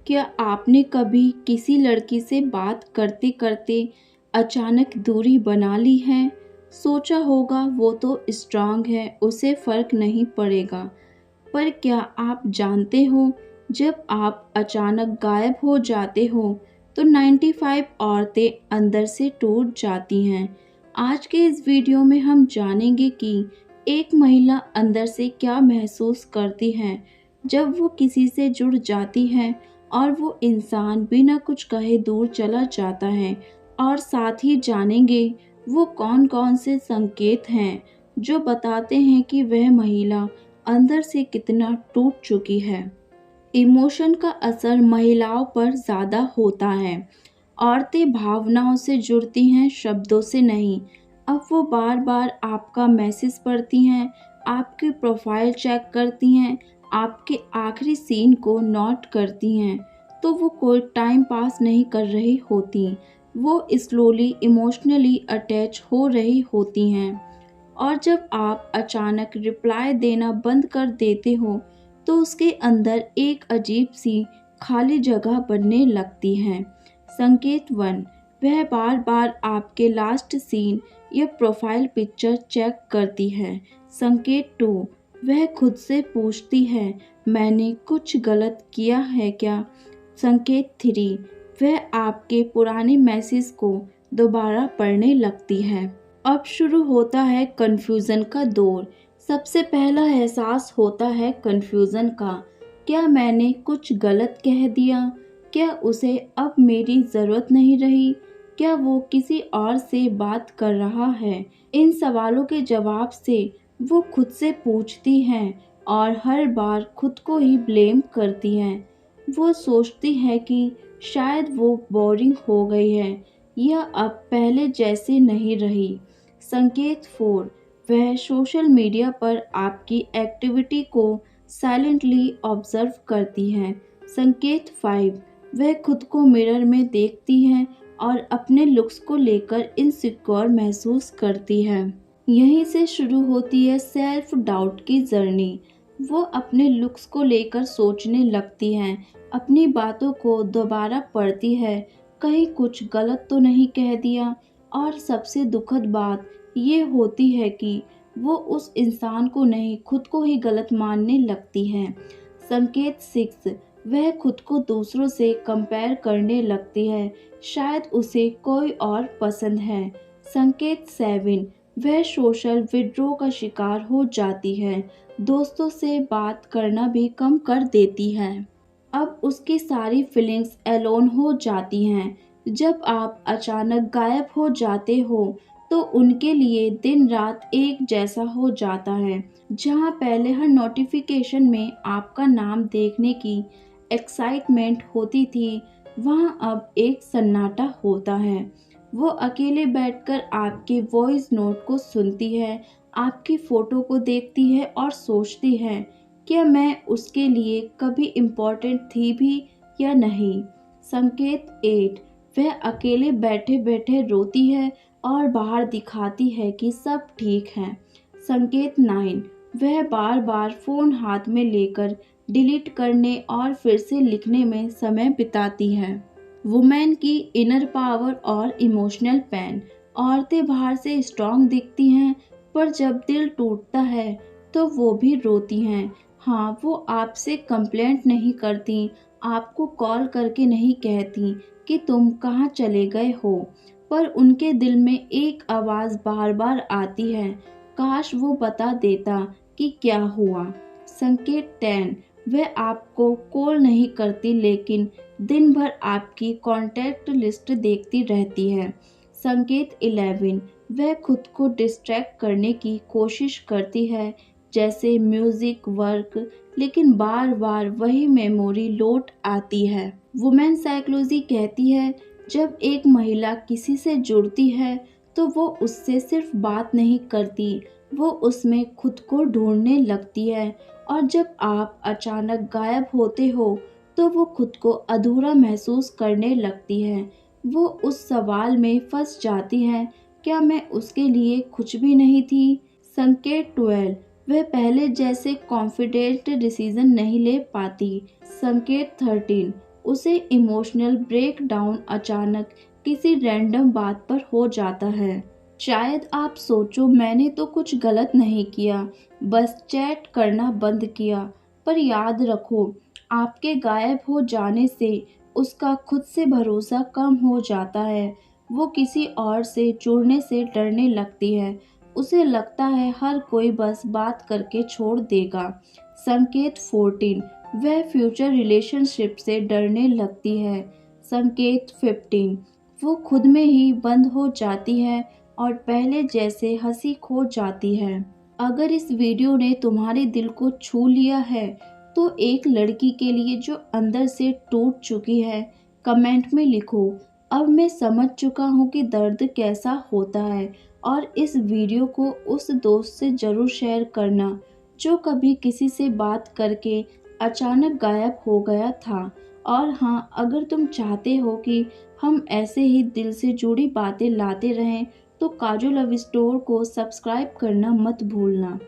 क्या आपने कभी किसी लड़की से बात करते करते अचानक दूरी बना ली है? सोचा होगा वो तो स्ट्रांग है, उसे फर्क नहीं पड़ेगा। पर क्या आप जानते हो, जब आप अचानक गायब हो जाते हो तो 95 औरतें अंदर से टूट जाती हैं। आज के इस वीडियो में हम जानेंगे कि एक महिला अंदर से क्या महसूस करती है जब वो किसी से जुड़ जाती है और वो इंसान बिना कुछ कहे दूर चला जाता है। और साथ ही जानेंगे वो कौन कौन से संकेत हैं जो बताते हैं कि वह महिला अंदर से कितना टूट चुकी है। इमोशन का असर महिलाओं पर ज़्यादा होता है। औरतें भावनाओं से जुड़ती हैं, शब्दों से नहीं। अब वो बार बार आपका मैसेज पढ़ती हैं, आपकी प्रोफाइल चेक करती हैं, आपके आखिरी सीन को नोट करती हैं, तो वो कोई टाइम पास नहीं कर रही होती, वो स्लोली इमोशनली अटैच हो रही होती हैं। और जब आप अचानक रिप्लाई देना बंद कर देते हो तो उसके अंदर एक अजीब सी खाली जगह बनने लगती है। संकेत 1, वह बार बार आपके लास्ट सीन या प्रोफाइल पिक्चर चेक करती है। संकेत 2, वह खुद से पूछती है, मैंने कुछ गलत किया है क्या? संकेत 3, वह आपके पुराने मैसेज को दोबारा पढ़ने लगती है। अब शुरू होता है कन्फ्यूज़न का दौर। सबसे पहला एहसास होता है कन्फ्यूज़न का। क्या मैंने कुछ गलत कह दिया? क्या उसे अब मेरी ज़रूरत नहीं रही? क्या वो किसी और से बात कर रहा है? इन सवालों के जवाब से वो खुद से पूछती हैं और हर बार खुद को ही ब्लेम करती हैं। वो सोचती है कि शायद वो बोरिंग हो गई है या अब पहले जैसी नहीं रही। संकेत 4, वह सोशल मीडिया पर आपकी एक्टिविटी को साइलेंटली ऑब्जर्व करती हैं। संकेत 5, वह खुद को मिरर में देखती हैं और अपने लुक्स को लेकर इनसिक्योर महसूस करती है। यहीं से शुरू होती है सेल्फ डाउट की जर्नी। वो अपने लुक्स को लेकर सोचने लगती हैं, अपनी बातों को दोबारा पढ़ती है, कहीं कुछ गलत तो नहीं कह दिया। और सबसे दुखद बात ये होती है कि वो उस इंसान को नहीं, खुद को ही गलत मानने लगती हैं। संकेत 6, वह खुद को दूसरों से कंपेयर करने लगती है, शायद उसे कोई और पसंद है। संकेत 7, वह सोशल विड्रॉ का शिकार हो जाती है, दोस्तों से बात करना भी कम कर देती है। अब उसकी सारी फीलिंग्स एलोन हो जाती हैं। जब आप अचानक गायब हो जाते हो तो उनके लिए दिन रात एक जैसा हो जाता है। जहां पहले हर नोटिफिकेशन में आपका नाम देखने की एक्साइटमेंट होती थी, वहां अब एक सन्नाटा होता है। वो अकेले बैठकर आपके वॉइस नोट को सुनती है, आपकी फ़ोटो को देखती है और सोचती है, क्या मैं उसके लिए कभी इम्पोर्टेंट थी भी या नहीं? संकेत 8, वह अकेले बैठे बैठे रोती है और बाहर दिखाती है कि सब ठीक है। संकेत 9, वह बार बार फ़ोन हाथ में लेकर डिलीट करने और फिर से लिखने में समय बिताती है। वुमेन की इनर पावर और इमोशनल पेन। औरतें बाहर से स्ट्रांग दिखती हैं, पर जब दिल टूटता है तो वो भी रोती हैं। हाँ, वो आपसे कंप्लेंट नहीं करती, आपको कॉल करके नहीं कहती कि तुम कहाँ चले गए हो, पर उनके दिल में एक आवाज़ बार बार आती है, काश वो बता देता कि क्या हुआ। संकेत 10, वह आपको कॉल नहीं करती लेकिन दिन भर आपकी कॉन्टैक्ट लिस्ट देखती रहती है। संकेत 11, वह खुद को डिस्ट्रैक्ट करने की कोशिश करती है, जैसे म्यूजिक, वर्क, लेकिन बार बार वही मेमोरी लौट आती है। वुमेन साइकोलॉजी कहती है, जब एक महिला किसी से जुड़ती है तो वो उससे सिर्फ बात नहीं करती, वो उसमें खुद को ढूंढने लगती है। और जब आप अचानक गायब होते हो तो वो खुद को अधूरा महसूस करने लगती है। वो उस सवाल में फंस जाती है, क्या मैं उसके लिए कुछ भी नहीं थी? संकेत 12, वह पहले जैसे कॉन्फिडेंट डिसीजन नहीं ले पाती। संकेत 13, उसे इमोशनल ब्रेकडाउन अचानक किसी रैंडम बात पर हो जाता है। शायद आप सोचो मैंने तो कुछ गलत नहीं किया, बस चैट करना बंद किया। पर याद रखो, आपके गायब हो जाने से उसका खुद से भरोसा कम हो जाता है। वो किसी और से जुड़ने से डरने लगती है। उसे लगता है हर कोई बस बात करके छोड़ देगा। संकेत 14, वह फ्यूचर रिलेशनशिप से डरने लगती है। संकेत 15, वो खुद में ही बंद हो जाती है और पहले जैसे हंसी खो जाती है। अगर इस वीडियो ने तुम्हारे दिल को छू लिया है तो एक लड़की के लिए जो अंदर से टूट चुकी है, कमेंट में लिखो, अब मैं समझ चुका हूँ कि दर्द कैसा होता है। और इस वीडियो को उस दोस्त से ज़रूर शेयर करना जो कभी किसी से बात करके अचानक गायब हो गया था। और हाँ, अगर तुम चाहते हो कि हम ऐसे ही दिल से जुड़ी बातें लाते रहें तो काजू लव स्टोर को सब्सक्राइब करना मत भूलना।